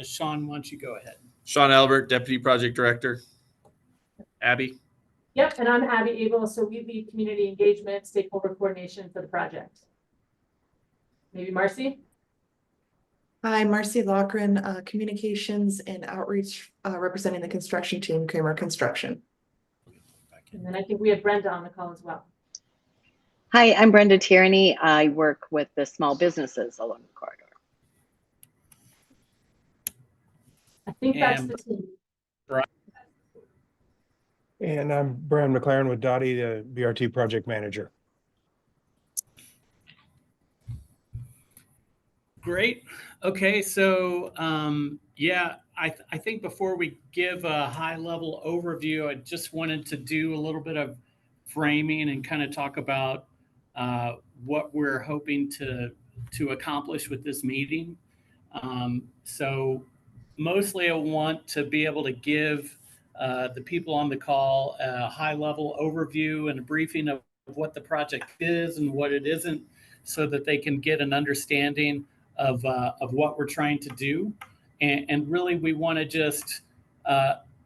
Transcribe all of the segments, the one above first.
Sean, why don't you go ahead? Sean Albert, Deputy Project Director. Abby? Yep, and I'm Abby Abel, so we lead community engagement, stakeholder coordination for the project. Maybe Marcy? Hi, Marcy Loughran, Communications and Outreach, representing the construction team, Kramer Construction. And then I think we have Brenda on the call as well. Hi, I'm Brenda Tierney. I work with the small businesses along the corridor. I think that's the team. And I'm Brian McLaren with Dottie, the BRT project manager. Great. Okay, so yeah, I think before we give a high-level overview, I just wanted to do a little bit of framing and kind of talk about what we're hoping to accomplish with this meeting. So mostly I want to be able to give the people on the call a high-level overview and a briefing of what the project is and what it isn't, so that they can get an understanding of what we're trying to do. And really, we want to just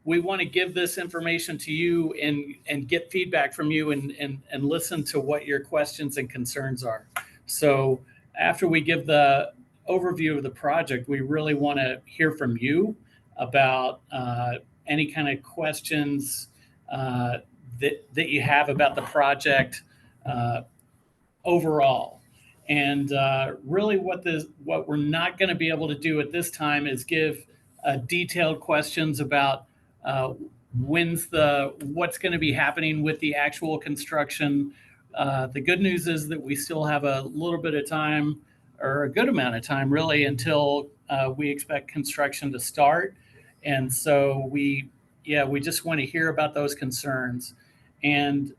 we want to give this information to you and get feedback from you and listen to what your questions and concerns are. So after we give the overview of the project, we really want to hear from you about any kind of questions that you have about the project overall. And really what we're not going to be able to do at this time is give detailed questions about what's going to be happening with the actual construction. The good news is that we still have a little bit of time, or a good amount of time really, until we expect construction to start. And so we just want to hear about those concerns. And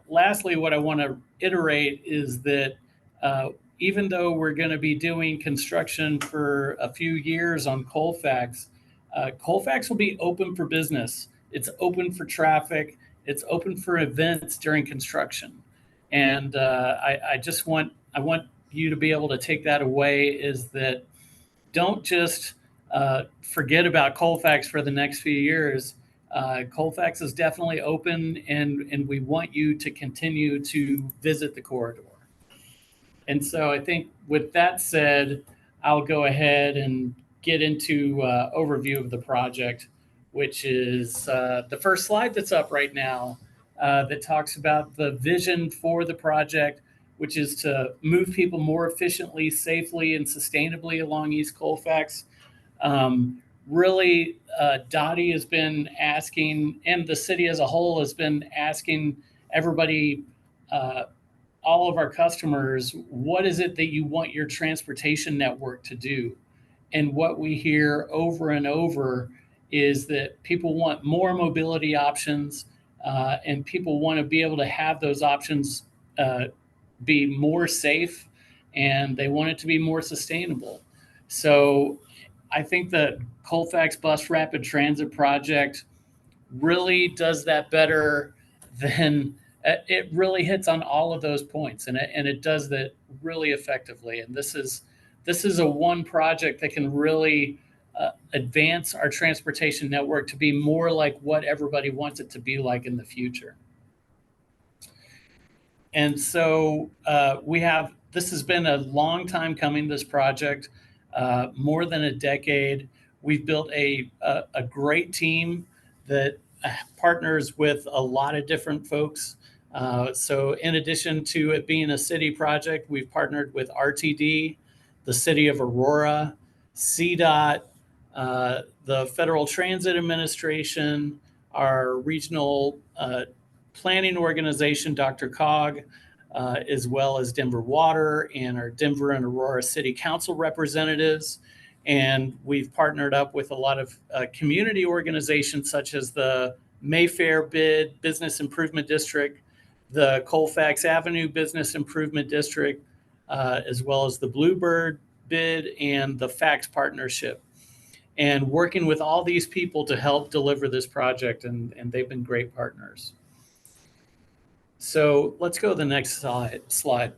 lastly, what I want to iterate is that even though we're going to be doing construction for a few years on Colfax, Colfax will be open for business. It's open for traffic. It's open for events during construction. And I want you to be able to take that away, is that don't just forget about Colfax for the next few years. Colfax is definitely open, and we want you to continue to visit the corridor. And so I think with that said, I'll go ahead and get into overview of the project, which is the first slide that's up right now that talks about the vision for the project, which is to move people more efficiently, safely, and sustainably along East Colfax. Really, Dottie has been asking, and the city as a whole has been asking everybody, all of our customers, what is it that you want your transportation network to do? And what we hear over and over is that people want more mobility options, and people want to be able to have those options be more safe, and they want it to be more sustainable. So I think the Colfax Bus Rapid Transit Project really does that better than it really hits on all of those points, and it does that really effectively. And this is a one project that can really advance our transportation network to be more like what everybody wants it to be like in the future. And so this has been a long time coming, this project, more than a decade. We've built a great team that partners with a lot of different folks. So in addition to it being a city project, we've partnered with RTD, the City of Aurora, CDOT, the Federal Transit Administration, our regional planning organization, Dr. Cog, as well as Denver Water and our Denver and Aurora City Council representatives. And we've partnered up with a lot of community organizations such as the Mayfair BID Business Improvement District, the Colfax Avenue Business Improvement District, as well as the Bluebird BID and the FACTS Partnership. And working with all these people to help deliver this project, and they've been great partners. So let's go to the next slide.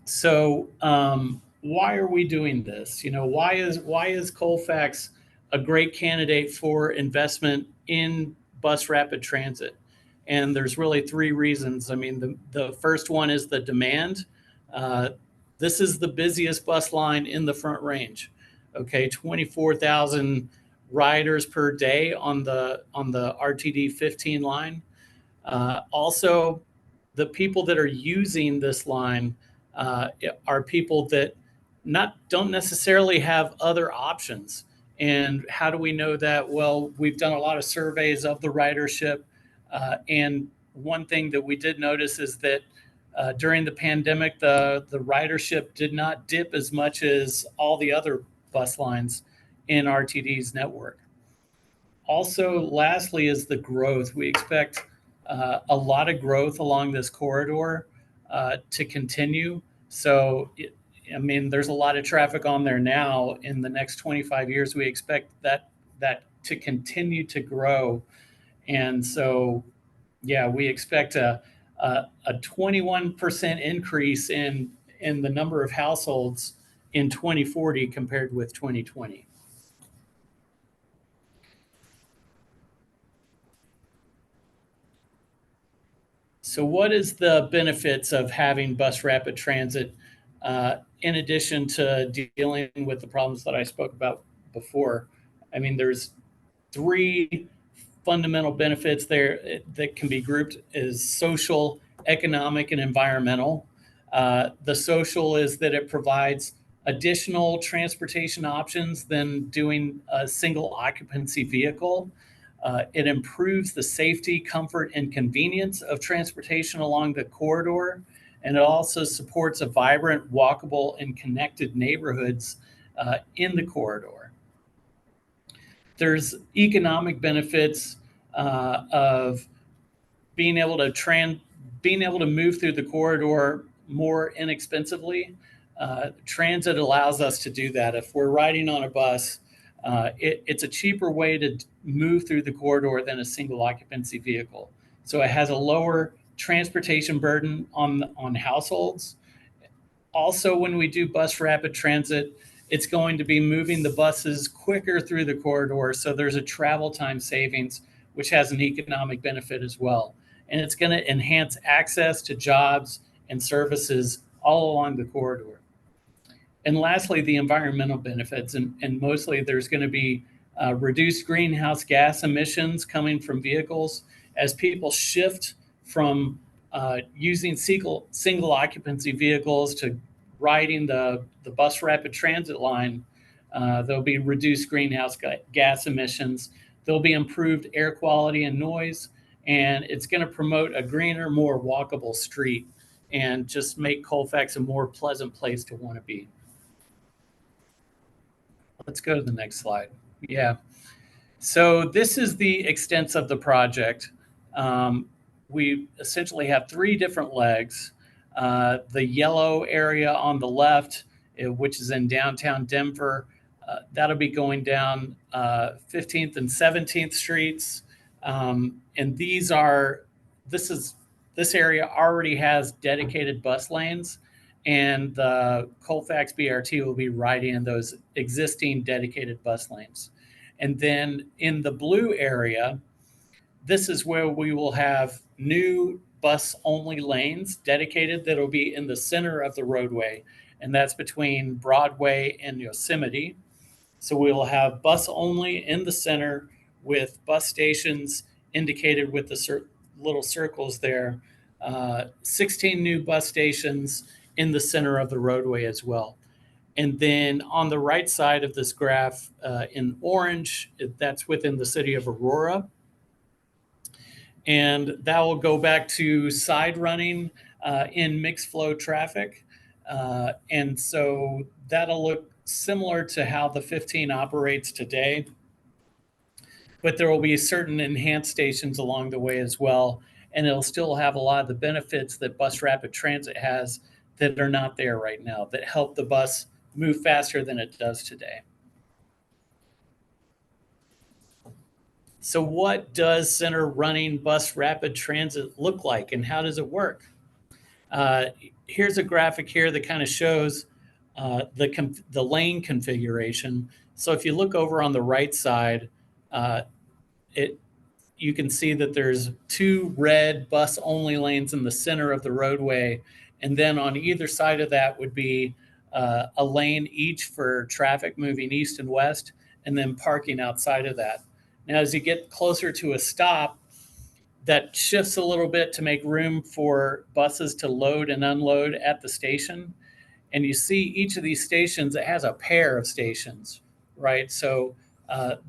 So why are we doing this? Why is Colfax a great candidate for investment in bus rapid transit? And there's really three reasons. I mean, the first one is the demand. Uh, this is the busiest bus line in the Front Range. Okay, 24,000 riders per day on the RTD 15 line. Also, the people that are using this line are people that don't necessarily have other options. And how do we know that? Well, we've done a lot of surveys of the ridership, and one thing that we did notice is that during the pandemic, the ridership did not dip as much as all the other bus lines in RTD's network. Also, lastly, is the growth. We expect a lot of growth along this corridor to continue. So, I mean, there's a lot of traffic on there now. In the next 25 years, we expect that to continue to grow. And so, yeah, we expect a 21% increase in the number of households in 2040 compared with 2020. So what is the benefits of having bus rapid transit in addition to dealing with the problems that I spoke about before? I mean, there's three fundamental benefits there that can be grouped as social, economic, and environmental. The social is that it provides additional transportation options than doing a single occupancy vehicle. It improves the safety, comfort, and convenience of transportation along the corridor. And it also supports a vibrant, walkable, and connected neighborhoods in the corridor. There's economic benefits of being able to move through the corridor more inexpensively. Transit allows us to do that. If we're riding on a bus, it's a cheaper way to move through the corridor than a single occupancy vehicle. So it has a lower transportation burden on households. Also, when we do bus rapid transit, it's going to be moving the buses quicker through the corridor. So there's a travel time savings, which has an economic benefit as well. And it's going to enhance access to jobs and services all along the corridor. And lastly, the environmental benefits. And mostly there's going to be reduced greenhouse gas emissions coming from vehicles as people shift from using single occupancy vehicles to riding the bus rapid transit line. There'll be reduced greenhouse gas emissions. There'll be improved air quality and noise. And it's going to promote a greener, more walkable street and just make Colfax a more pleasant place to want to be. Let's go to the next slide. Yeah. So this is the extent of the project. We essentially have three different legs. The yellow area on the left, which is in downtown Denver, that'll be going down 15th and 17th Streets. And this area already has dedicated bus lanes, and the Colfax BRT will be riding in those existing dedicated bus lanes. And then in the blue area, this is where we will have new bus-only lanes dedicated that will be in the center of the roadway, and that's between Broadway and Yosemite. So we will have bus-only in the center with bus stations indicated with the little circles there. 16 new bus stations in the center of the roadway as well. And then on the right side of this graph in orange, that's within the city of Aurora. And that will go back to side running in mixed flow traffic. And so that'll look similar to how the 15 operates today. But there will be certain enhanced stations along the way as well. And it'll still have a lot of the benefits that bus rapid transit has that are not there right now, that help the bus move faster than it does today. So what does center running bus rapid transit look like, and how does it work? Here's a graphic here that kind of shows the lane configuration. So if you look over on the right side, you can see that there's 2 red bus only lanes in the center of the roadway. And then on either side of that would be a lane each for traffic moving east and west, and then parking outside of that. Now, as you get closer to a stop, that shifts a little bit to make room for buses to load and unload at the station. And you see each of these stations, it has a pair of stations, right? So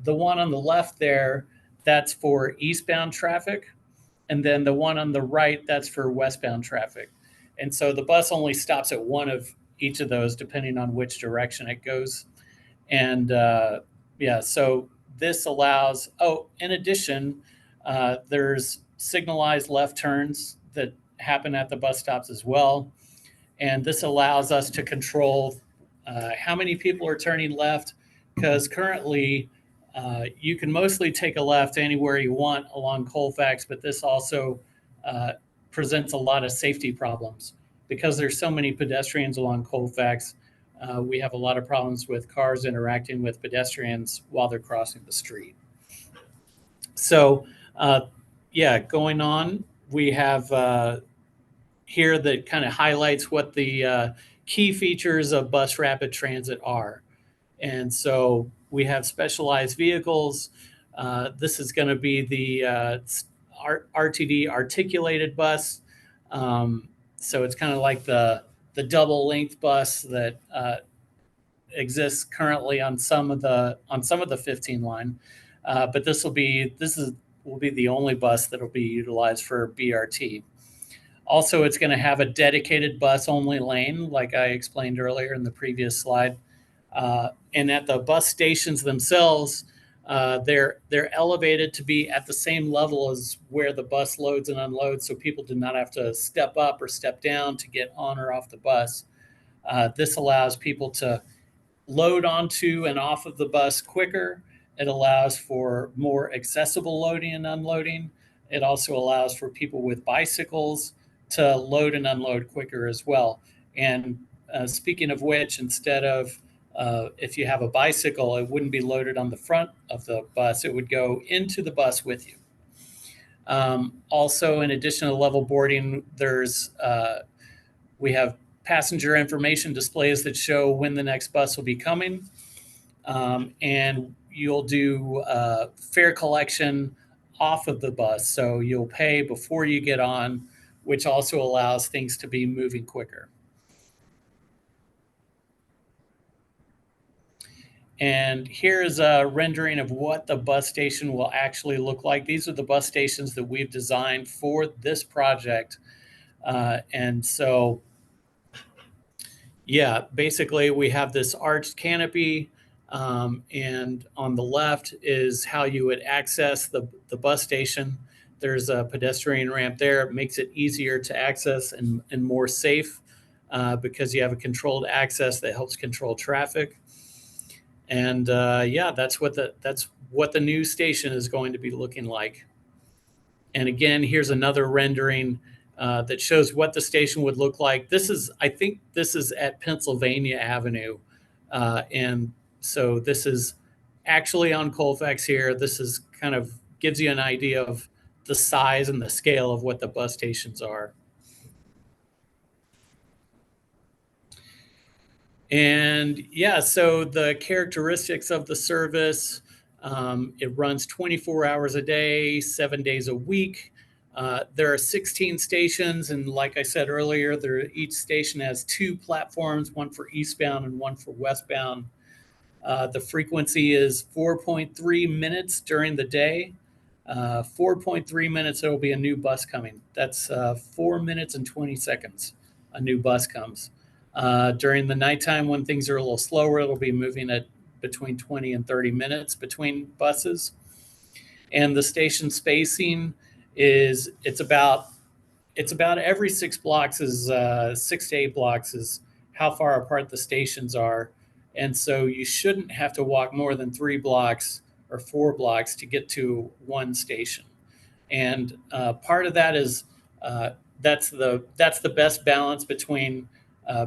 the one on the left there, that's for eastbound traffic. And then the one on the right, that's for westbound traffic. And so the bus only stops at one of each of those, depending on which direction it goes. And yeah, so this allows, in addition, there's signalized left turns that happen at the bus stops as well. And this allows us to control how many people are turning left, because currently you can mostly take a left anywhere you want along Colfax, but this also presents a lot of safety problems. Because there's so many pedestrians along Colfax, we have a lot of problems with cars interacting with pedestrians while they're crossing the street. So yeah, going on, we have here that kind of highlights what the key features of bus rapid transit are. And so we have specialized vehicles. This is going to be the RTD articulated bus. So it's kind of like the double length bus that exists currently on some of the 15 line. But this will be the only bus that will be utilized for BRT. Also, it's going to have a dedicated bus only lane, like I explained earlier in the previous slide. And at the bus stations themselves, they're elevated to be at the same level as where the bus loads and unloads, so people do not have to step up or step down to get on or off the bus. This allows people to load onto and off of the bus quicker. It allows for more accessible loading and unloading. It also allows for people with bicycles to load and unload quicker as well. And speaking of which, instead of if you have a bicycle, it wouldn't be loaded on the front of the bus. It would go into the bus with you. Also, in addition to level boarding, we have passenger information displays that show when the next bus will be coming. And you'll do fare collection off of the bus. So you'll pay before you get on, which also allows things to be moving quicker. And here is a rendering of what the bus station will actually look like. These are the bus stations that we've designed for this project. And so, yeah, basically we have this arched canopy, and on the left is how you would access the bus station. There's a pedestrian ramp there. It makes it easier to access and more safe because you have a controlled access that helps control traffic. And yeah, that's what the new station is going to be looking like. And again, here's another rendering that shows what the station would look like. I think this is at Pennsylvania Avenue. And so this is actually on Colfax here. This is kind of gives you an idea of the size and the scale of what the bus stations are. And yeah, so the characteristics of the service, it runs 24 hours a day, 7 days a week. There are 16 stations, and like I said earlier, each station has 2 platforms, one for eastbound and one for westbound. The frequency is 4.3 minutes during the day. 4.3 minutes, there will be a new bus coming. That's 4 minutes and 20 seconds, a new bus comes. During the nighttime, when things are a little slower, it'll be moving at between 20 and 30 minutes between buses. And the station spacing is it's about every 6 blocks is 6 to 8 blocks is how far apart the stations are. And so you shouldn't have to walk more than 3 blocks or 4 blocks to get to one station. And part of that is that's the best balance between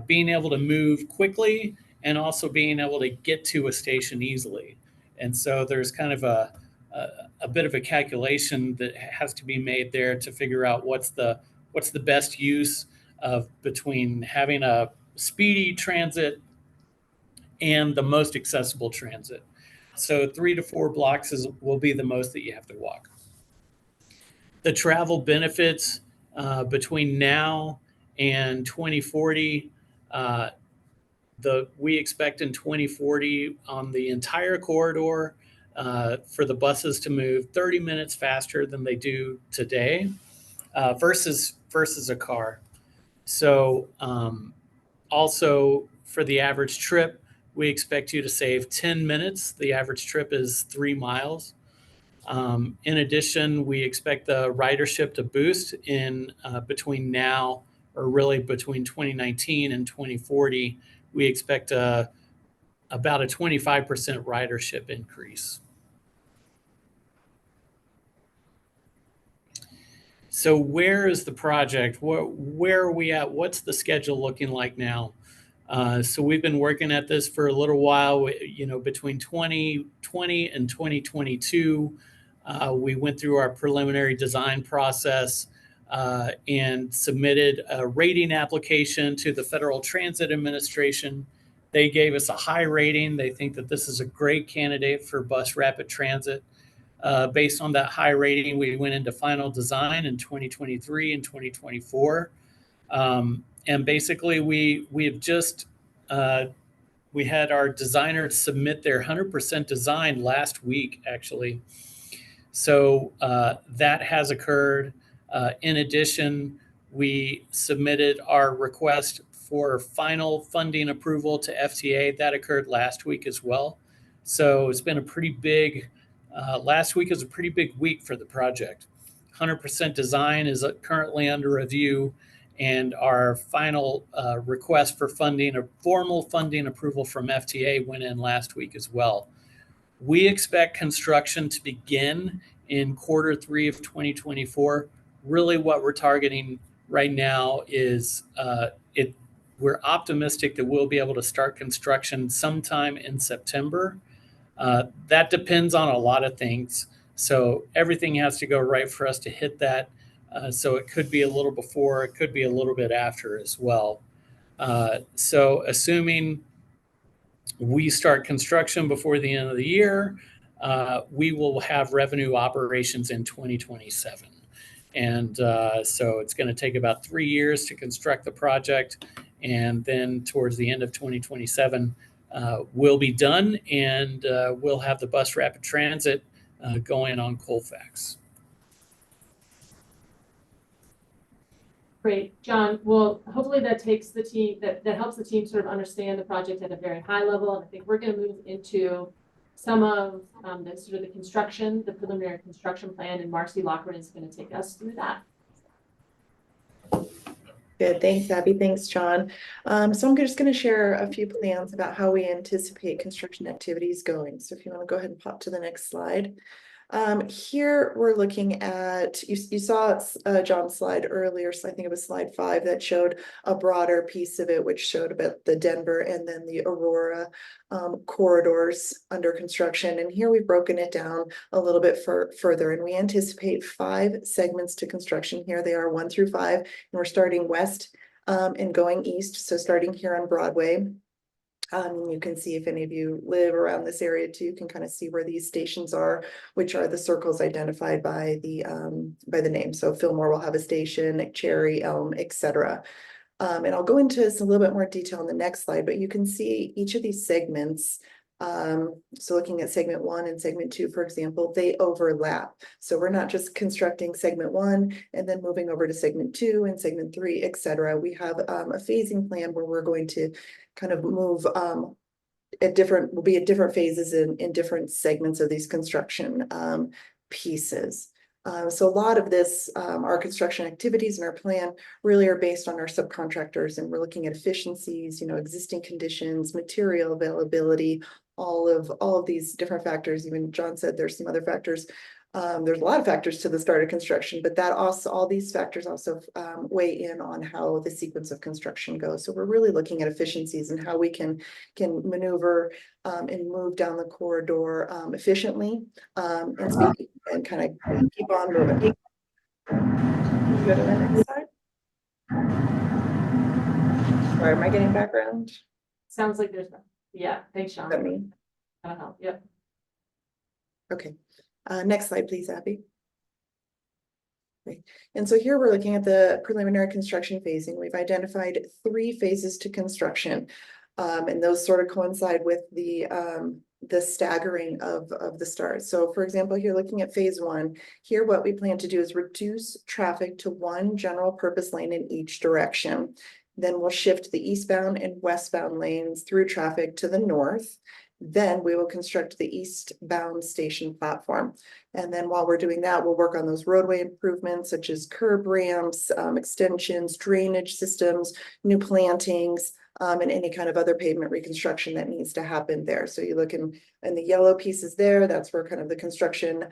being able to move quickly and also being able to get to a station easily. And so there's kind of a bit of a calculation that has to be made there to figure out what's the best use of between having a speedy transit and the most accessible transit. So 3 to 4 blocks will be the most that you have to walk. The travel benefits between now and 2040, we expect in 2040 on the entire corridor for the buses to move 30 minutes faster than they do today versus a car. So also for the average trip, we expect you to save 10 minutes. The average trip is 3 miles. In addition, we expect the ridership to boost in between now, or really between 2019 and 2040. We expect about a 25% ridership increase. So where is the project? Where are we at? What's the schedule looking like now? So we've been working at this for a little while. Between 2020 and 2022, we went through our preliminary design process and submitted a rating application to the Federal Transit Administration. They gave us a high rating. They think that this is a great candidate for bus rapid transit. Based on that high rating, we went into final design in 2023 and 2024. And basically, we have just we had our designers submit their 100% design last week, actually. So that has occurred. In addition, we submitted our request for final funding approval to FTA. That occurred last week as well. So it's been a pretty big. Last week was a pretty big week for the project. 100% design is currently under review, and our final request for funding, a formal funding approval from FTA, went in last week as well. We expect construction to begin in Q3 of 2024. Really what we're targeting right now is we're optimistic that we'll be able to start construction sometime in September. That depends on a lot of things. So everything has to go right for us to hit that. So it could be a little before, it could be a little bit after as well. So assuming we start construction before the end of the year, we will have revenue operations in 2027. And so it's going to take about 3 years to construct the project. And then towards the end of 2027, we'll be done, and we'll have the bus rapid transit going on Colfax. Great, John. Well, hopefully that takes the team, that helps the team sort of understand the project at a very high level. And I think we're going to move into some of the sort of the construction, the preliminary construction plan, and Marcy Loughran is going to take us through that. Good, thanks, Abby. Thanks, John. So I'm just going to share a few plans about how we anticipate construction activities going. So if you want to go ahead and pop to the next slide. Here we're looking at, you saw John's slide earlier, so I think it was slide 5 that showed a broader piece of it, which showed about the Denver and then the Aurora corridors under construction. And here we've broken it down a little bit further, and we anticipate 5 segments to construction. Here they are 1 through 5, and we're starting west and going east. So starting here on Broadway. You can see, if any of you live around this area too, you can kind of see where these stations are, which are the circles identified by the name. So Fillmore will have a station, Cherry, Elm, etc. And I'll go into this a little bit more detail in the next slide, but you can see each of these segments. So looking at segment 1 and segment 2, for example, they overlap. So we're not just constructing segment 1 and then moving over to segment 2 and segment 3, etc. We have a phasing plan where we're going to kind of move we'll be at different phases in different segments of these construction pieces. So a lot of this, our construction activities and our plan really are based on our subcontractors, and we're looking at efficiencies, existing conditions, material availability, all of these different factors. Even John said there's some other factors There's a lot of factors to the start of construction, but that also, all these factors also weigh in on how the sequence of construction goes. So we're really looking at efficiencies and how we can maneuver and move down the corridor efficiently and speed and kind of keep on moving. Go to the next slide. Sorry, am I getting background? Sounds like there's, yeah, thanks, Sean. Let me. That'll help, yep. Okay, next slide, please, Abby. Great. And so here we're looking at the preliminary construction phasing. We've identified 3 phases to construction. And those sort of coincide with the staggering of the stars. So for example, here looking at phase 1, here what we plan to do is reduce traffic to 1 general purpose lane in each direction. Then we'll shift the eastbound and westbound lanes through traffic to the north. Then we will construct the eastbound station platform. And then while we're doing that, we'll work on those roadway improvements such as curb ramps, extensions, drainage systems, new plantings, and any kind of other pavement reconstruction that needs to happen there. So you look in the yellow pieces there, that's where kind of the construction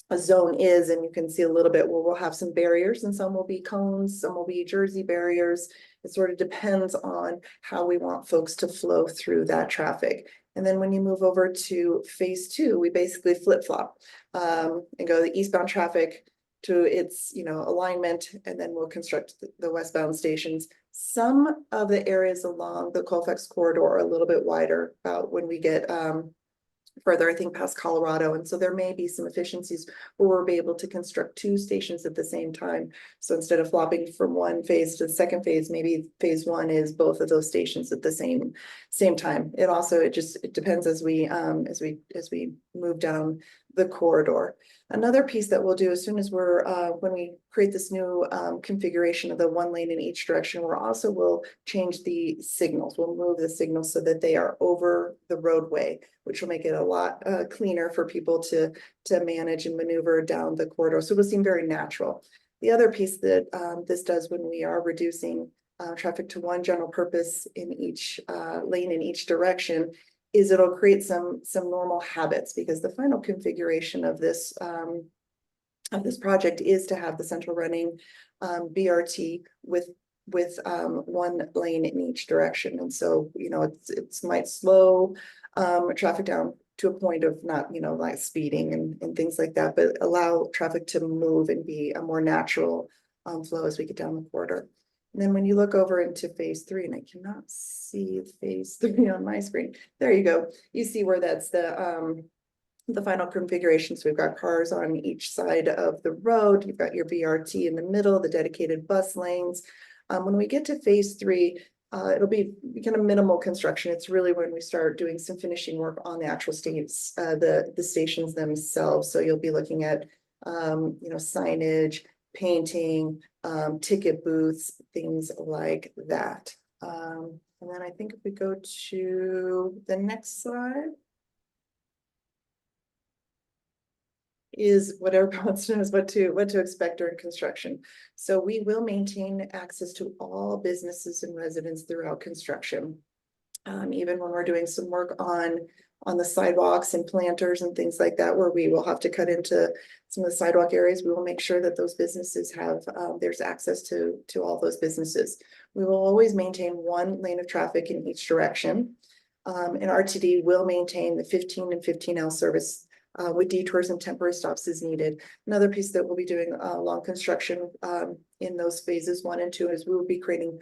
a zone is, and you can see a little bit where we'll have some barriers, and some will be cones, some will be Jersey barriers. It sort of depends on how we want folks to flow through that traffic. And then when you move over to phase 2, we basically flip-flop and go the eastbound traffic to its alignment, and then we'll construct the westbound stations. Some of the areas along the Colfax corridor are a little bit wider about when we get further, I think, past Colorado. And so there may be some efficiencies where we'll be able to construct 2 stations at the same time. So instead of flopping from one phase to the second phase, maybe phase 1 is both of those stations at the same time. It depends as we move down the corridor. Another piece that we'll do as soon as when we create this new configuration of the 1 lane in each direction, will change the signals. We'll move the signals so that they are over the roadway, which will make it a lot cleaner for people to manage and maneuver down the corridor. So it will seem very natural. The other piece that this does when we are reducing traffic to 1 general purpose in each lane in each direction is it'll create some normal habits, because the final configuration of this project is to have the central running BRT with 1 lane in each direction. And so, it might slow traffic down to a point of not, like speeding and things like that, but allow traffic to move and be a more natural flow as we get down the corridor. And then when you look over into phase 3, and I cannot see phase 3 on my screen, there you go. You see where that's the final configuration. So we've got cars on each side of the road. You've got your BRT in the middle, the dedicated bus lanes. When we get to phase 3, it'll be kind of minimal construction. It's really when we start doing some finishing work on the actual states, the stations themselves. So you'll be looking at, signage, painting, ticket booths, things like that. And then I think if we go to the next slide, is what everyone wants to know is what to expect during construction. So we will maintain access to all businesses and residents throughout construction. Even when we're doing some work on the sidewalks and planters and things like that, where we will have to cut into some of the sidewalk areas, we will make sure that those businesses have, there's access to all those businesses. We will always maintain 1 lane of traffic in each direction. And RTD will maintain the 15 and 15L service with detours and temporary stops as needed. Another piece that we'll be doing along construction in those phases 1 and 2 is we will be creating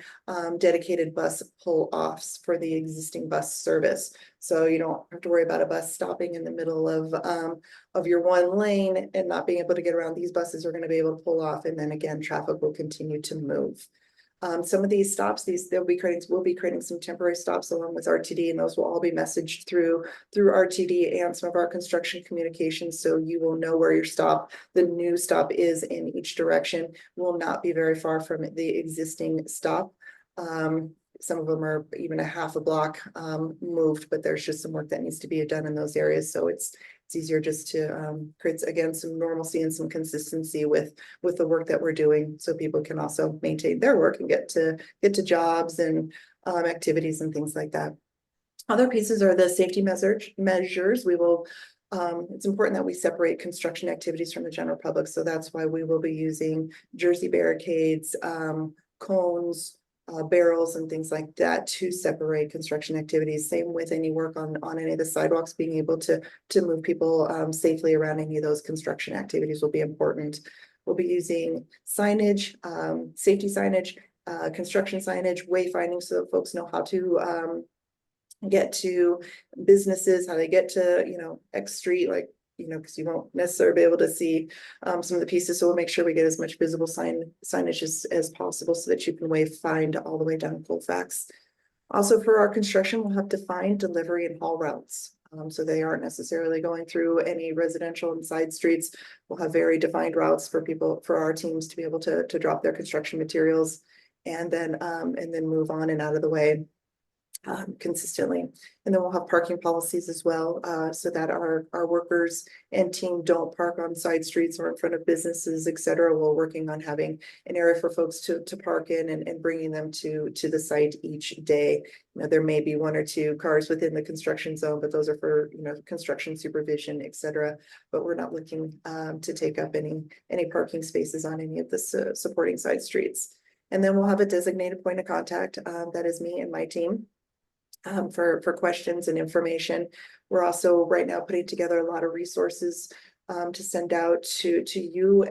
dedicated bus pull-offs for the existing bus service. So you don't have to worry about a bus stopping in the middle of your 1 lane and not being able to get around. These buses are going to be able to pull off, and then again, traffic will continue to move. Some of these stops, we'll be creating some temporary stops along with RTD, and those will all be messaged through RTD and some of our construction communications. So you will know where the new stop is in each direction. Will not be very far from the existing stop. Some of them are even a half a block moved, but there's just some work that needs to be done in those areas. So it's easier just to create, again, some normalcy and some consistency with the work that we're doing, so people can also maintain their work and get to jobs and activities and things like that. Other pieces are the safety measures. We will It's important that we separate construction activities from the general public, so that's why we will be using jersey barricades, cones, barrels and things like that to separate construction activities. Same with any work on any of the sidewalks, being able to move people safely around any of those construction activities will be important. We'll be using signage, safety signage, construction signage, wayfinding, so that folks know how to get to businesses, how they get to, you know, X street, like, you know, because you won't necessarily be able to see some of the pieces. So we'll make sure we get as much visible signage as possible so that you can wayfind all the way down Colfax. Also, for our construction, we'll have defined delivery and haul routes. So they aren't necessarily going through any residential and side streets. We'll have very defined routes for people, for our teams to be able to drop their construction materials and then move on and out of the way consistently. And then we'll have parking policies as well, so that our workers and team don't park on side streets or in front of businesses, et cetera. We're working on having an area for folks to park in and bringing them to the site each day. You know, there may be 1 or 2 cars within the construction zone, but those are for, you know, construction supervision, et cetera. But we're not looking to take up any parking spaces on any of the supporting side streets. And then we'll have a designated point of contact, that is me and my team. For questions and information. We're also right now putting together a lot of resources to send out to you,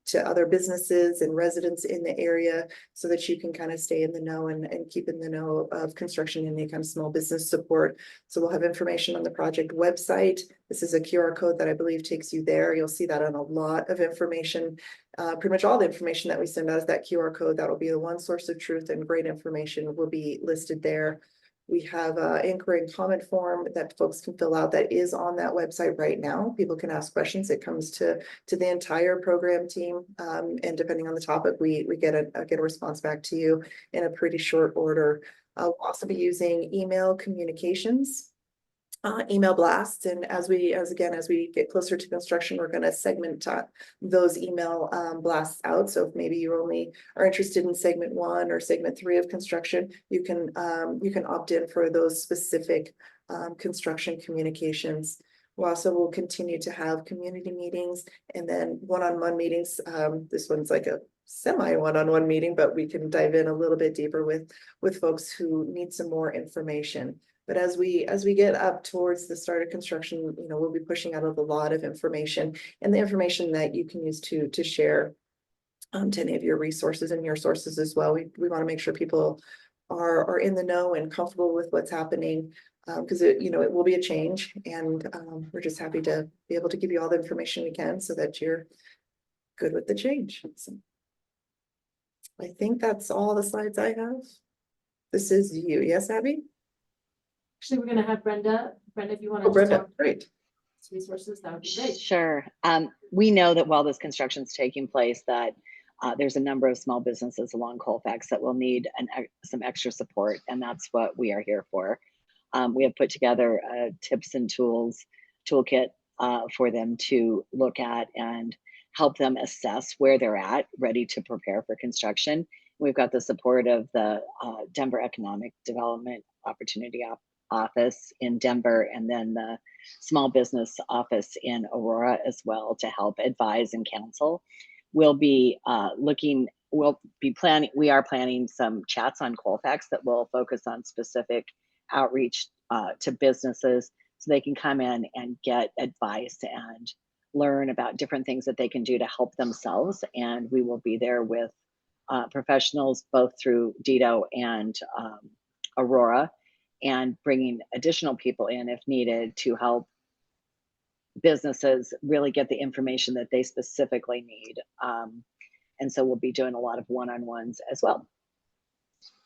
to other businesses and residents in the area so that you can kind of stay in the know and keep in the know of construction and any kind of small business support. So we'll have information on the project website. This is a QR code that I believe takes you there. You'll see that on a lot of information. Pretty much all the information that we send out is that QR code. That'll be the one source of truth, and great information will be listed there. We have an inquiry and comment form that folks can fill out that is on that website right now. People can ask questions. It comes to the entire program team. And depending on the topic, we get a response back to you in a pretty short order. We'll also be using email communications. Email blasts, and as we get closer to construction, we're going to segment those email blasts out. So if maybe you only are interested in segment 1 or segment 3 of construction, you can opt in for those specific construction communications. We also will continue to have community meetings and then one-on-one meetings. This one's like a semi one-on-one meeting, but we can dive in a little bit deeper with folks who need some more information. But as we get up towards the start of construction, you know, we'll be pushing out a lot of information, and the information that you can use to share to any of your resources and your sources as well. We want to make sure people are in the know and comfortable with what's happening, because it will be a change, and we're just happy to be able to give you all the information we can so that you're good with the change. So I think that's all the slides I have. This is you. Yes, Abby? Actually, we're going to have Brenda. Brenda, if you want to Brenda, great. Resources, that would be great. Sure. We know that while this construction is taking place, that there's a number of small businesses along Colfax that will need some extra support, and that's what we are here for. We have put together a tips and tools toolkit for them to look at and help them assess where they're at, ready to prepare for construction. We've got the support of the Denver Economic Development Opportunity Office in Denver, and then the Small Business Office in Aurora as well, to help advise and counsel. We are planning some chats on Colfax that will focus on specific outreach to businesses, so they can come in and get advice and learn about different things that they can do to help themselves. And we will be there with professionals both through Dido and Aurora, and bringing additional people in if needed to help businesses really get the information that they specifically need. And so we'll be doing a lot of one-on-ones as well.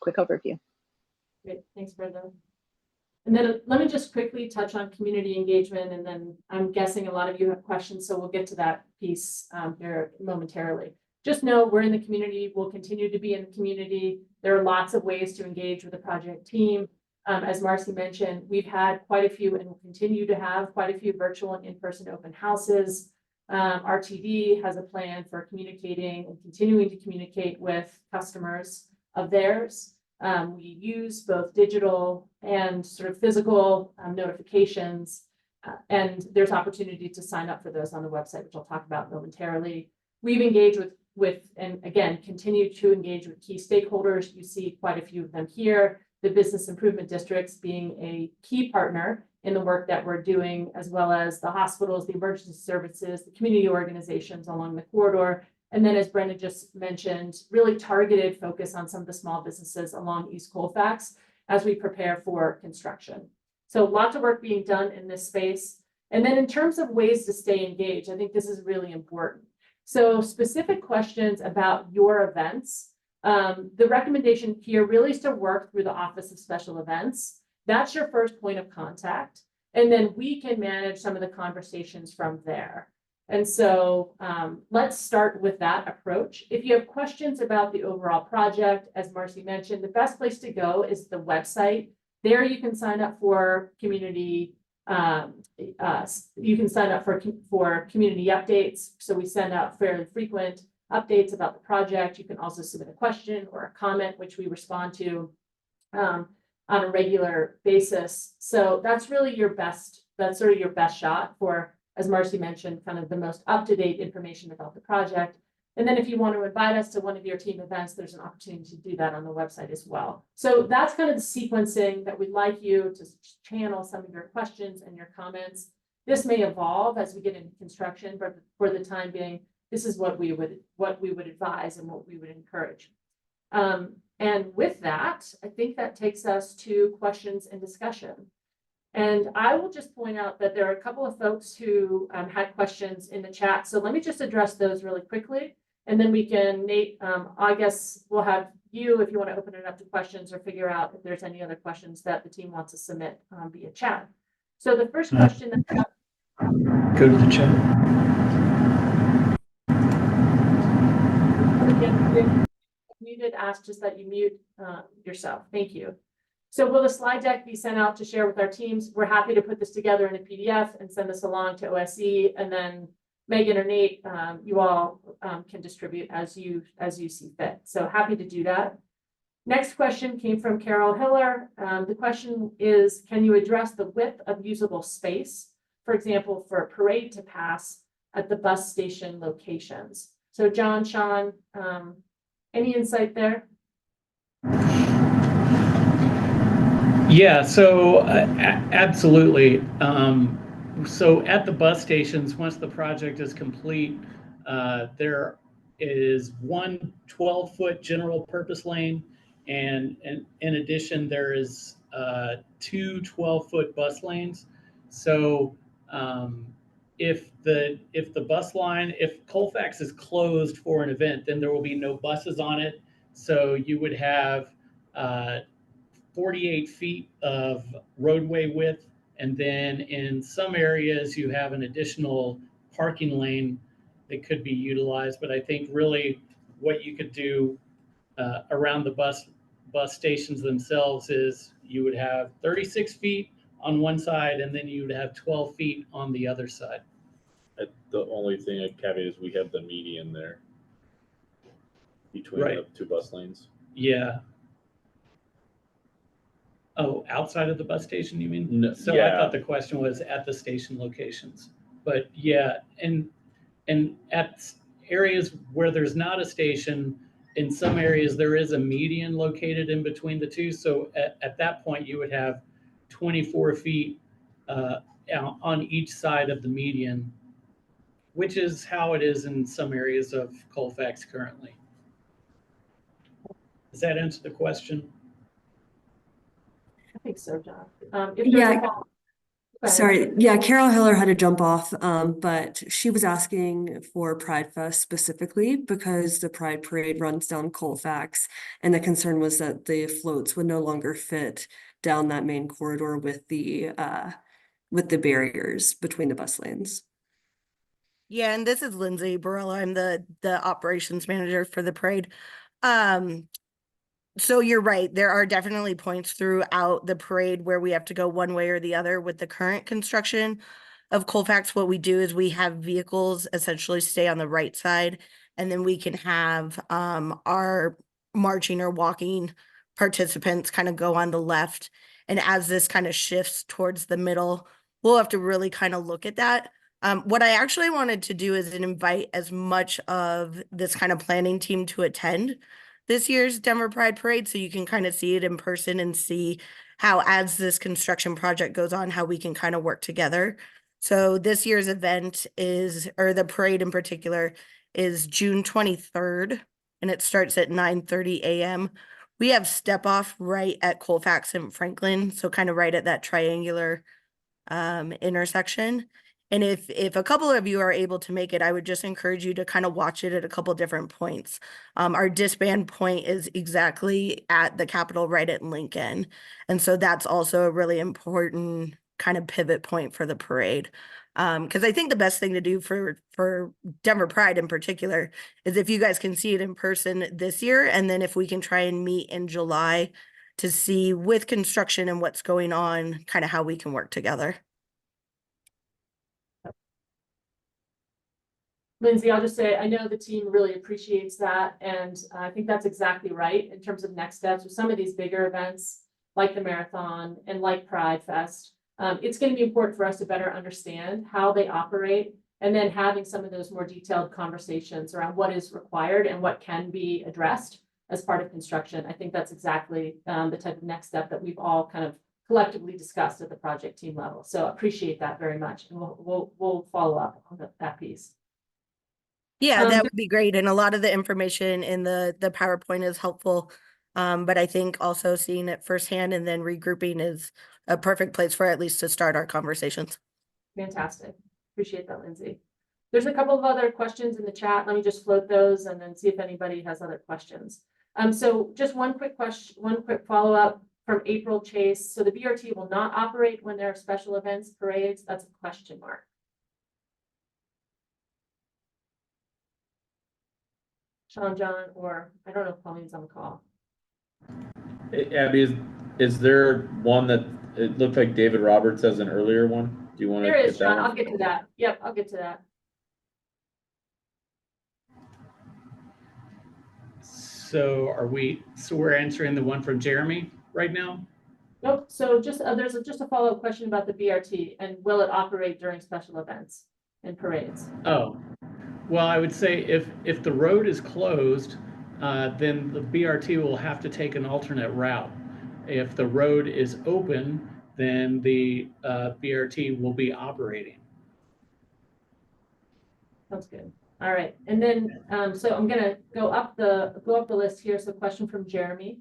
Quick overview. Great, thanks, Brenda. And then let me just quickly touch on community engagement, and then I'm guessing a lot of you have questions, so we'll get to that piece here momentarily. Just know we're in the community. We'll continue to be in the community. There are lots of ways to engage with the project team. As Marcy mentioned, we've had quite a few and will continue to have quite a few virtual and in-person open houses. RTD has a plan for communicating and continuing to communicate with customers of theirs. We use both digital and sort of physical notifications And there's opportunity to sign up for those on the website, which I'll talk about momentarily. We've engaged with, and again, continue to engage with key stakeholders. You see quite a few of them here. The business improvement districts being a key partner in the work that we're doing, as well as the hospitals, the emergency services, the community organizations along the corridor. And then, as Brenda just mentioned, really targeted focus on some of the small businesses along East Colfax as we prepare for construction. So lots of work being done in this space. And then in terms of ways to stay engaged, I think this is really important. So specific questions about your events. The recommendation here really is to work through the Office of Special Events. That's your first point of contact. And then we can manage some of the conversations from there. And so let's start with that approach. If you have questions about the overall project, as Marcy mentioned, the best place to go is the website. There you can sign up for community you can sign up for community updates. So we send out fairly frequent updates about the project. You can also submit a question or a comment, which we respond to on a regular basis. So that's really that's sort of your best shot for, as Marcy mentioned, kind of the most up-to-date information about the project. And then if you want to invite us to one of your team events, there's an opportunity to do that on the website as well. So that's kind of the sequencing that we'd like you to channel some of your questions and your comments. This may evolve as we get into construction, but for the time being, this is what we would advise and what we would encourage. And with that, I think that takes us to questions and discussion. And I will just point out that there are a couple of folks who had questions in the chat. So let me just address those really quickly. And then we can, Nate, I guess we'll have you, if you want to open it up to questions or figure out if there's any other questions that the team wants to submit via chat. So the first question. Go to the chat. Muted, ask just that you mute yourself. Thank you. So will the slide deck be sent out to share with our teams? We're happy to put this together in a PDF and send this along to OSE, and then Megan or Nate, you all can distribute as you see fit. So happy to do that. Next question came from Carol Hiller. The question is, can you address the width of usable space, for example, for a parade to pass at the bus station locations? So John, Sean, any insight there? Yeah, so absolutely. So at the bus stations, once the project is complete, there is one 12-foot general purpose lane, and in addition, there is two 12-foot bus lanes. So if the bus line, if Colfax is closed for an event, then there will be no buses on it. So you would have 48 feet of roadway width. And then in some areas, you have an additional parking lane that could be utilized. But I think really what you could do around the bus stations themselves is you would have 36 feet on one side, and then you would have 12 feet on the other side. The only thing I'd caveat is we have the median there between the two bus lanes. Yeah. Oh, outside of the bus station, you mean? No, So yeah. I thought the question was at the station locations. But yeah, and at areas where there's not a station, in some areas there is a median located in between the two. So at that point, you would have 24 feet on each side of the median, which is how it is in some areas of Colfax currently. Does that answer the question? I think so, John. If there's a follow-up. Sorry, yeah, Carol Hiller had to jump off, but she was asking for Pride Fest specifically because the Pride Parade runs down Colfax, and the concern was that the floats would no longer fit down that main corridor with the barriers between the bus lanes. Yeah, and this is Lindsay Burrell. I'm the operations manager for the parade. So you're right. There are definitely points throughout the parade where we have to go one way or the other. With the current construction of Colfax, what we do is we have vehicles essentially stay on the right side, and then we can have our marching or walking participants kind of go on the left. And as this kind of shifts towards the middle, we'll have to really kind of look at that. What I actually wanted to do is invite as much of this kind of planning team to attend this year's Denver Pride Parade, so you can kind of see it in person and see how, as this construction project goes on, how we can kind of work together. So this year's event is, or the parade in particular, is June 23rd, and it starts at 9:30 a.m. We have step off right at Colfax and Franklin, so kind of right at that triangular intersection. And if a couple of you are able to make it, I would just encourage you to kind of watch it at a couple different points. Our disband point is exactly at the Capitol, right at Lincoln. And so that's also a really important kind of pivot point for the parade. Because I think the best thing to do for Denver Pride in particular is if you guys can see it in person this year, and then if we can try and meet in July to see with construction and what's going on, kind of how we can work together. Lindsay, I'll just say, I know the team really appreciates that. And I think that's exactly right in terms of next steps with some of these bigger events like the marathon and like Pride Fest. It's going to be important for us to better understand how they operate, and then having some of those more detailed conversations around what is required and what can be addressed as part of construction. I think that's exactly the type of next step that we've all kind of collectively discussed at the project team level. So appreciate that very much. And we'll follow up on that piece. Yeah, that would be great. And a lot of the information in the PowerPoint is helpful. But I think also seeing it firsthand and then regrouping is a perfect place for at least to start our conversations. Fantastic. Appreciate that, Lindsay. There's a couple of other questions in the chat. Let me just float those and then see if anybody has other questions. So just one quick question, one quick follow-up from April Chase. So the BRT will not operate when there are special events, parades? That's a question mark. Sean, John, or I don't know if Pauline's on the call. Hey, Abby, is there one that it looked like David Roberts has an earlier one? Do you want to There is, get that Sean. one? I'll get to that. Yep, I'll get to that. So we're answering the one from Jeremy right now? Nope. So just there's just a follow-up question about the BRT and will it operate during special events and parades? Oh, well, I would say if the road is closed, then the BRT will have to take an alternate route. If the road is open, then the BRT will be operating. Sounds good. All right. And then, so I'm gonna go up the list here. So question from Jeremy.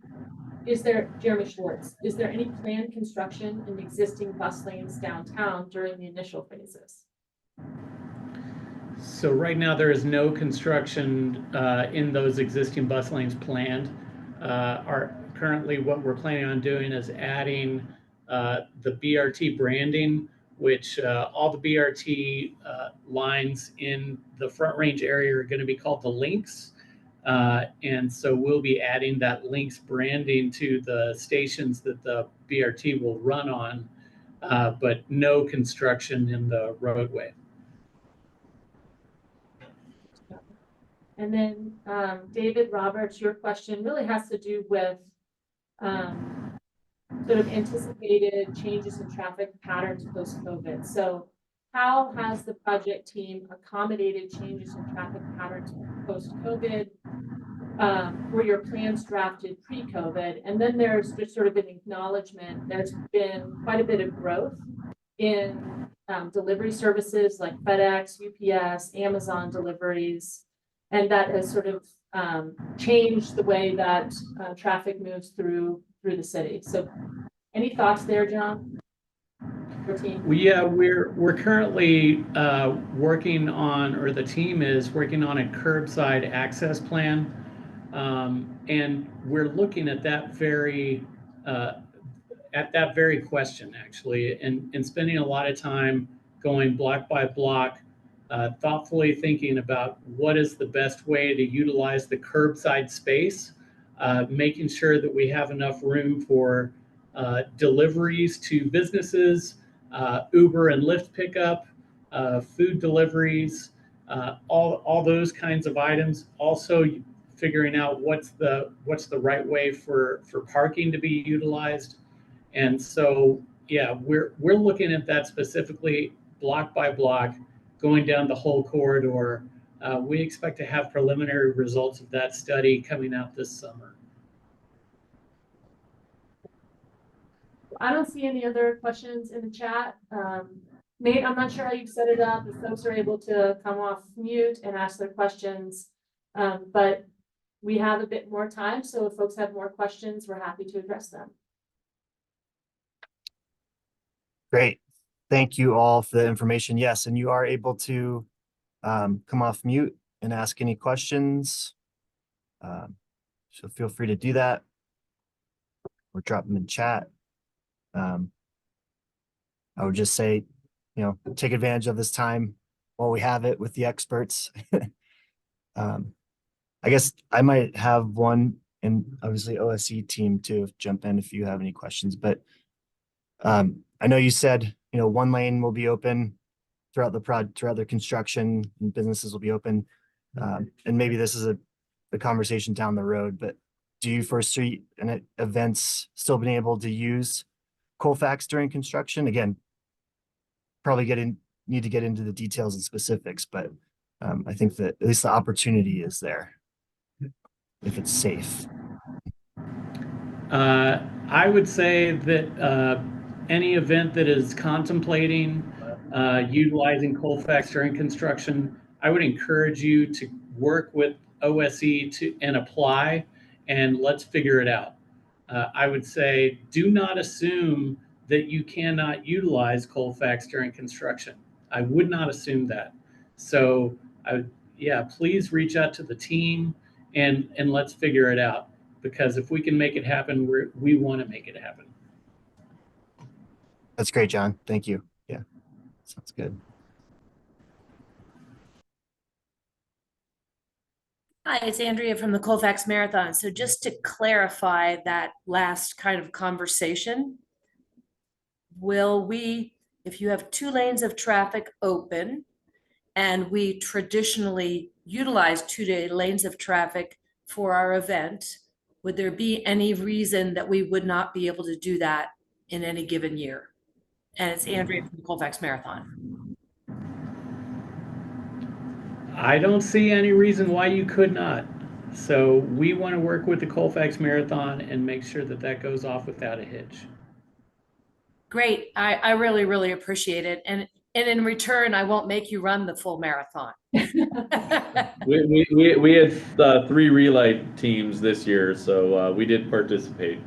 Jeremy Schwartz, is there any planned construction in existing bus lanes downtown during the initial phases? So right now there is no construction in those existing bus lanes planned. Currently what we're planning on doing is adding the BRT branding, which all the BRT lines in the Front Range area are going to be called the links. And so we'll be adding that links branding to the stations that the BRT will run on, but no construction in the roadway. And then David Roberts, your question really has to do with sort of anticipated changes in traffic patterns post-COVID. So how has the project team accommodated changes in traffic patterns post-COVID? Were your plans drafted pre-COVID? And then there's just sort of an acknowledgement. There's been quite a bit of growth in delivery services like FedEx, UPS, Amazon deliveries. And that has sort of changed the way that traffic moves through the city. So any thoughts there, John? Yeah, we're currently working on, or the team is working on a curbside access plan. And we're looking at that very question actually, and spending a lot of time going block by block, thoughtfully thinking about what is the best way to utilize the curbside space, making sure that we have enough room for deliveries to businesses, Uber and Lyft pickup, food deliveries, all those kinds of items. Also figuring out what's the right way for parking to be utilized. And so yeah, we're looking at that specifically block by block, going down the whole corridor. We expect to have preliminary results of that study coming out this summer. I don't see any other questions in the chat. Nate, I'm not sure how you've set it up, if folks are able to come off mute and ask their questions. But we have a bit more time, so if folks have more questions, we're happy to address them. Great. Thank you all for the information. Yes, and you are able to come off mute and ask any questions. So feel free to do that or drop them in chat. I would just say, take advantage of this time while we have it with the experts. I guess I might have one, and obviously OSE team to jump in if you have any questions, but I know you said, one lane will be open throughout the construction, and businesses will be open. And maybe this is a conversation down the road, but do you foresee events still being able to use Colfax during construction? Again, probably need to get into the details and specifics, but I think that at least the opportunity is there if it's safe. I would say that any event that is contemplating utilizing Colfax during construction, I would encourage you to work with OSE and apply, and let's figure it out. I would say do not assume that you cannot utilize Colfax during construction. I would not assume that. So please reach out to the team and let's figure it out, because if we can make it happen, we want to make it happen. That's great, John. Thank you. Yeah, sounds good. Hi, it's Andrea from the Colfax Marathon. So just to clarify that last kind of conversation, if you have 2 lanes of traffic open and we traditionally utilize 2 lanes of traffic for our event, would there be any reason that we would not be able to do that in any given year? And it's Andrea from the Colfax Marathon. I don't see any reason why you could not. So we want to work with the Colfax Marathon and make sure that that goes off without a hitch. Great. I really, really appreciate it. And in return, I won't make you run the full marathon. We had 3 relay teams this year, so we did participate.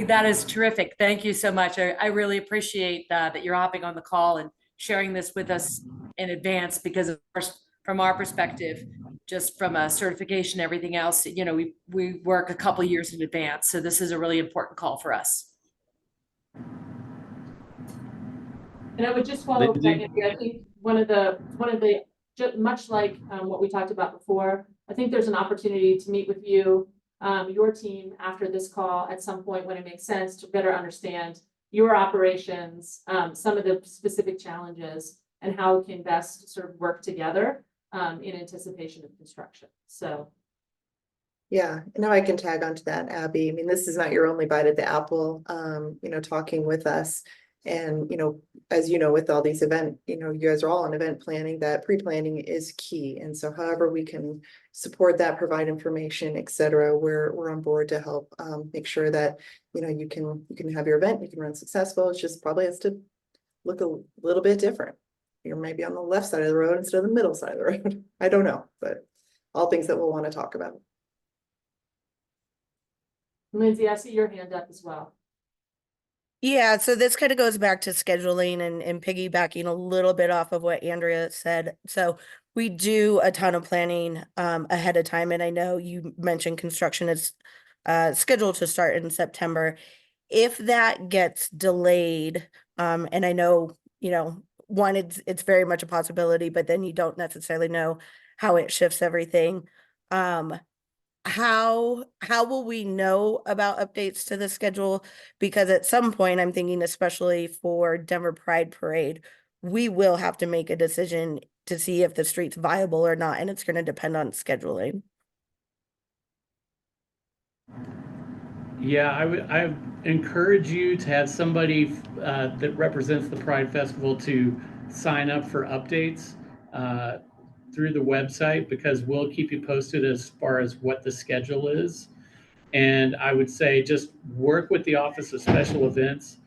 That is terrific. Thank you so much. I really appreciate that you're hopping on the call and sharing this with us in advance, because of course, from our perspective, just from a certification, everything else, we work a couple years in advance. So this is a really important call for us. And I would just follow up, I think one of the much like what we talked about before, I think there's an opportunity to meet with you, your team after this call at some point when it makes sense to better understand your operations, some of the specific challenges, and how we can best sort of work together in anticipation of construction. So. Yeah, no, I can tag onto that, Abby. I mean, this is not your only bite at the apple, talking with us. And, as you know, with all these you guys are all on event planning, that pre-planning is key. And so however we can support that, provide information, et cetera, we're on board to help make sure that, you can have your event, you can run successful. It's just probably has to look a little bit different. You're maybe on the left side of the road instead of the middle side of the road. I don't know, but all things that we'll want to talk about. Lindsay, I see your hand up as well. Yeah, so this kind of goes back to scheduling and piggybacking a little bit off of what Andrea said. So we do a ton of planning ahead of time. And I know you mentioned construction is scheduled to start in September. If that gets delayed, and I know, one, it's very much a possibility, but then you don't necessarily know how it shifts everything. How will we know about updates to the schedule? Because at some point, I'm thinking, especially for Denver Pride Parade, we will have to make a decision to see if the street's viable or not, and it's going to depend on scheduling. Yeah, I encourage you to have somebody that represents the Pride Festival to sign up for updates through the website, because we'll keep you posted as far as what the schedule is. And I would say just work with the Office of Special Events,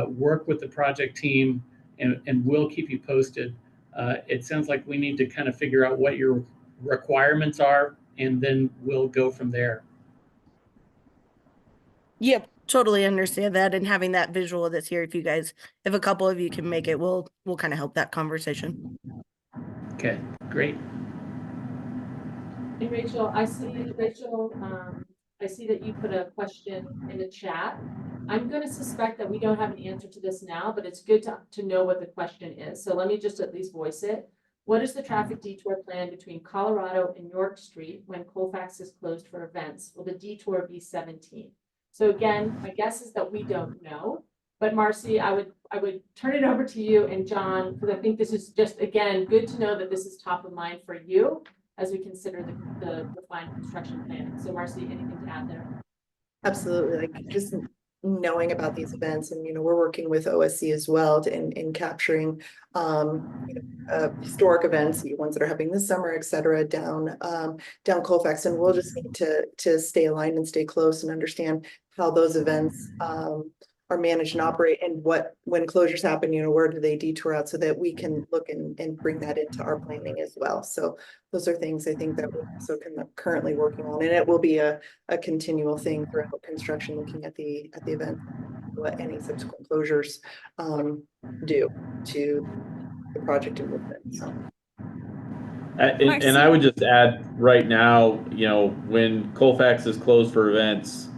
work with the project team, and we'll keep you posted. It sounds like we need to kind of figure out what your requirements are, and then we'll go from there. Yep, totally understand that, and having that visual that's here, if a couple of you can make it, will kind of help that conversation. Okay, great. And Rachel, I see that you put a question in the chat. I'm going to suspect that we don't have an answer to this now, but it's good to know what the question is. So let me just at least voice it. What is the traffic detour plan between Colorado and York Street when Colfax is closed for events? Will the detour be 17? So again, my guess is that we don't know. But Marcy, I would turn it over to you and John, because I think this is just, again, good to know that this is top of mind for you as we consider the refined construction planning. So Marcy, anything to add there? Absolutely, like just knowing about these events, and we're working with OSC as well in capturing historic events, the ones that are happening this summer, et cetera, down Colfax, and we'll just need to stay aligned and stay close and understand how those events are managed and operate, and when closures happen, where do they detour out, so that we can look and bring that into our planning as well. So those are things I think that we're also currently working on, and it will be a continual thing throughout construction, looking at the event, what any subsequent closures do to the project and movement. So. And I would just add right now, when Colfax is closed for events,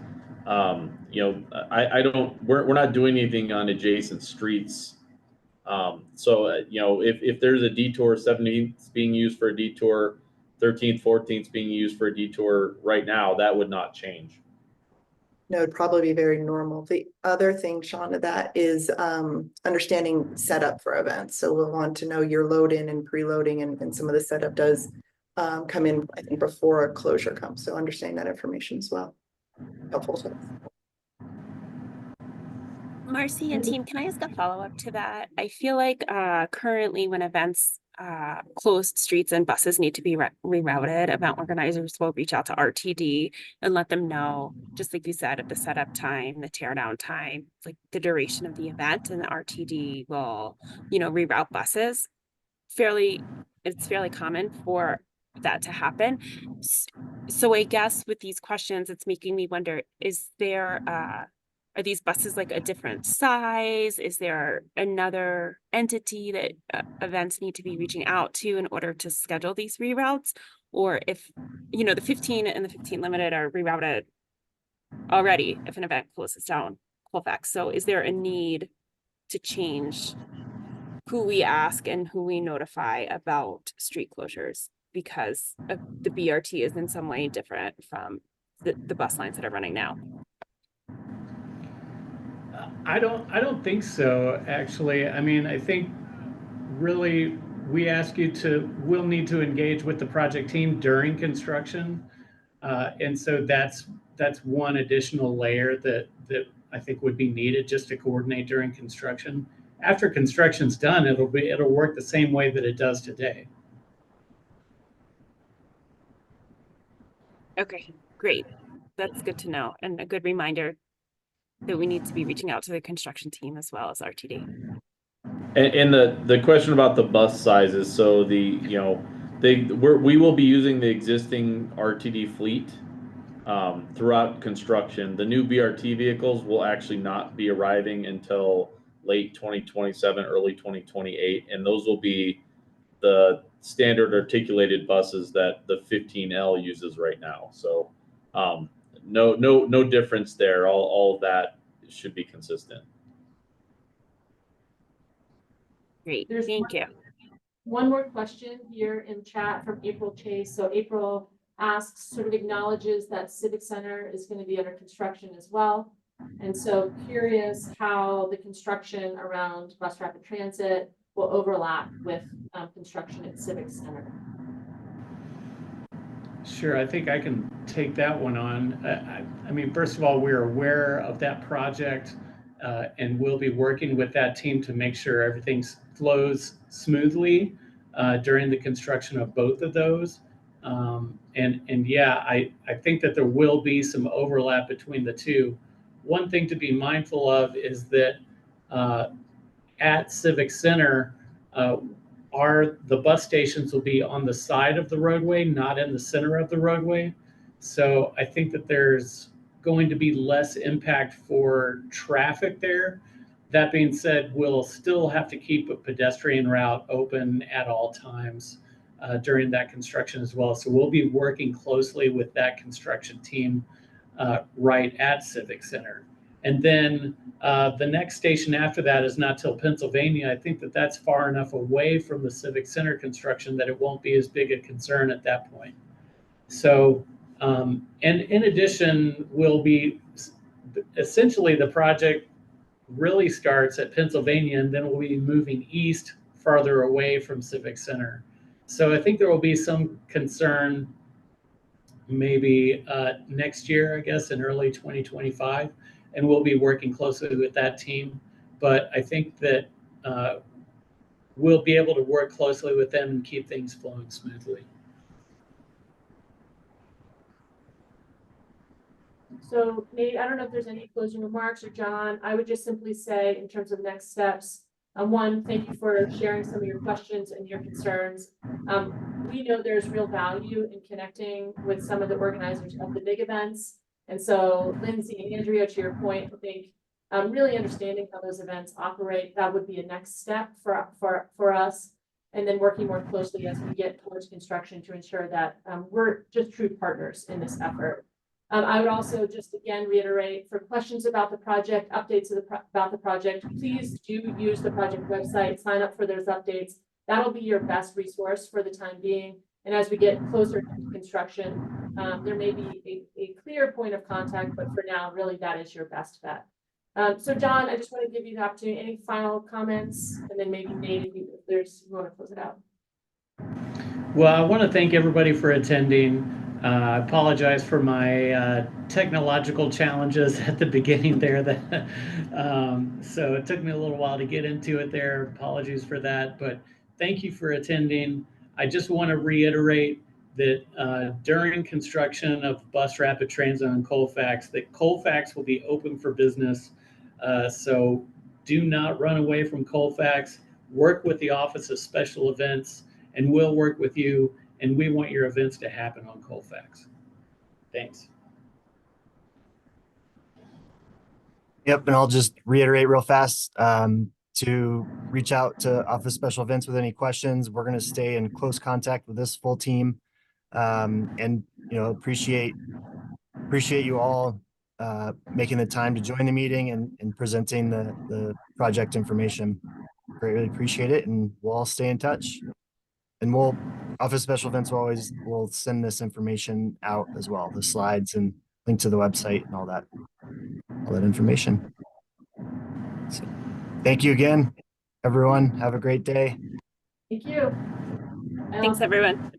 we're not doing anything on adjacent streets. So if there's a detour, 17th is being used for a detour, 13th, 14th is being used for a detour right now, that would not change. No, it'd probably be very normal. The other thing, Shauna, that is understanding setup for events. So we'll want to know your load in and preloading, and some of the setup does come in, I think, before a closure comes. So understanding that information as well. Helpful to us. Marcy and team, can I ask a follow-up to that? I feel like currently when events closed streets and buses need to be rerouted, event organizers will reach out to RTD and let them know, just like you said, of the setup time, the tear down time, like the duration of the event, and the RTD will, reroute buses. It's fairly common for that to happen. So I guess with these questions, it's making me wonder, are these buses like a different size? Is there another entity that events need to be reaching out to in order to schedule these reroutes? Or if, the 15 and the 15 limited are rerouted already if an event closes down Colfax. So is there a need to change who we ask and who we notify about street closures because the BRT is in some way different from the bus lines that are running now? I don't think so, actually. I mean, I think really we'll need to engage with the project team during construction. And so that's one additional layer that I think would be needed just to coordinate during construction. After construction's done, it'll work the same way that it does today. Okay, great. That's good to know, and a good reminder that we need to be reaching out to the construction team as well as RTD. And the question about the bus sizes, so we will be using the existing RTD fleet throughout construction. The new BRT vehicles will actually not be arriving until late 2027, early 2028, and those will be the standard articulated buses that the 15L uses right now. So no difference there. All of that should be consistent. Great, There's thank you. One more question here in chat from April Chase. So April asks, sort of acknowledges that Civic Center is going to be under construction as well. And so curious how the construction around bus rapid transit will overlap with construction at Civic Center. Sure, I think I can take that one on. I mean, first of all, we're aware of that project, and we'll be working with that team to make sure everything flows smoothly during the construction of both of those. And yeah, I think that there will be some overlap between the two. One thing to be mindful of is that at Civic Center, the bus stations will be on the side of the roadway, not in the center of the roadway. So I think that there's going to be less impact for traffic there. That being said, we'll still have to keep a pedestrian route open at all times during that construction as well. So we'll be working closely with that construction team right at Civic Center. And then the next station after that is not till Pennsylvania. I think that that's far enough away from the Civic Center construction that it won't be as big a concern at that point. So, and in addition, will be essentially the project really starts at Pennsylvania, and then we'll be moving east farther away from Civic Center. So I think there will be some concern maybe next year, I guess, in early 2025, and we'll be working closely with that team. But I think that we'll be able to work closely with them and keep things flowing smoothly. So Nate, I don't know if there's any closing remarks, or John, I would just simply say in terms of next steps, one, thank you for sharing some of your questions and your concerns. We know there's real value in connecting with some of the organizers of the big events. And so Lindsay and Andrea, to your point, I think really understanding how those events operate, that would be a next step for us. And then working more closely as we get towards construction to ensure that we're just true partners in this effort. I would also just again reiterate, for questions about the project, updates about the project, please do use the project website, sign up for those updates. That'll be your best resource for the time being. And as we get closer to construction, there may be a clear point of contact, but for now, really that is your best bet. So John, I just want to give you the opportunity, any final comments, and then maybe Nate, if there's, you want to close it out. Well, I want to thank everybody for attending. I apologize for my technological challenges at the beginning there. So it took me a little while to get into it there. Apologies for that, but thank you for attending. I just want to reiterate that during construction of bus rapid transit on Colfax, that Colfax will be open for business. So do not run away from Colfax. Work with the Office of Special Events, and we'll work with you, and we want your events to happen on Colfax. Thanks. Yep, and I'll just reiterate real fast to reach out to Office Special Events with any questions. We're going to stay in close contact with this full team, and appreciate you all making the time to join the meeting and presenting the project information. Greatly appreciate it, and we'll all stay in touch. And Office Special Events will send this information out as well, the slides and link to the website and all that information. So, thank you again, everyone. Have a great day. Thank you. Thanks, everyone.